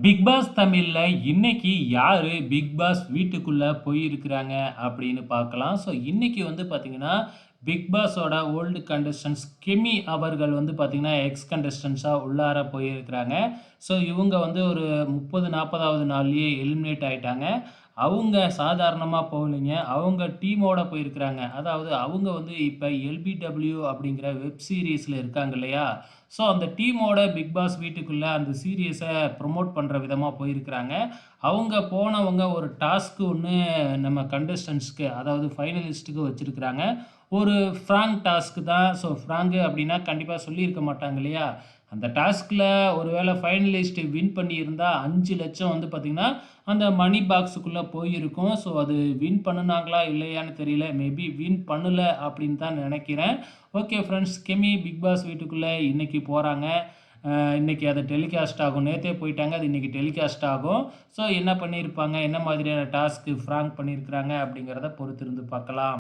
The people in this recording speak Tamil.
பிக் பாஸ் தமிழ்ல இன்னைக்கு யாரு பிக் பாஸ் வீட்டுக்குள்ள போயிருக்கிறாங்க அப்படின்னு பார்க்கலாம். ஸோ இன்னைக்கு வந்து பார்த்தீங்கன்னா, பிக் பாஸோட ஓல்டு கண்டஸ்டன்ட்ஸ் கிமி அவர்கள் வந்து பார்த்தீங்கன்னா, எக்ஸ் கண்டஸ்டன்ட்ஸா உள்ளார போயிருக்கிறாங்க. ஸோ இவங்க வந்து ஒரு 30, 40வது நாள்லயே எலிமினேட் ஆயிட்டாங்க. அவங்க சாதாரணமா போகலைங்க. அவங்க டீமோட போயிருக்கிறாங்க. அதாவது அவங்க வந்து இப்ப எல்பிடபிள்யூ அப்படிங்கிற வெப் சீரிஸ்ல இருக்காங்க இல்லையா? ஸோ அந்த டீமோட பிக் பாஸ் வீட்டுக்குள்ள அந்த சீரியஸ ப்ரமோட் பண்ற விதமா போயிருக்கிறாங்க. அவங்க போனவங்க ஒரு டாஸ்க் ஒண்ணு நம்ம கண்டஸ்டன்ட்ஸ்க்கு அதாவது ஃபைனலிஸ்ட்க்கு வச்சிருக்கிறாங்க. ஒரு ஃப்ராங்க் டாஸ்க் தான். ஸோ ஃப்ராங்க் அப்படின்னா கண்டிப்பா சொல்லியிருக்க மாட்டாங்க இல்லையா? அந்த டாஸ்க்ல ஒருவேள ஃபைனலிஸ்ட் வின் பண்ணியிருந்தா 5,00,000 வந்து பார்த்தீங்கன்னா, அந்த மணி பாக்ஸுக்குள்ள போயிருக்கும். ஸோ அது வின் பண்ணுனாங்களா இல்லையான்னு தெரியல. மேபி வின் பண்ணல அப்படின்னு தான் நெனைக்கிறேன். ஓகே ஃப்ரெண்ட்ஸ், கிமி பிக் பாஸ் வீட்டுக்குள்ள இன்னைக்கு போறாங்க. இன்னைக்கு அது டெலிகாஸ்ட் ஆகும். நேத்தே போயிட்டாங்க. அது இன்னைக்கு டெலிகாஸ்ட் ஆகும். ஸோ என்ன பண்ணியிருப்பாங்க? என்ன மாதிரியான டாஸ்க் ஃப்ராங்க் பண்ணியிருக்கிறாங்க? அப்படிங்கிறத பொறுத்திருந்து பார்க்கலாம்.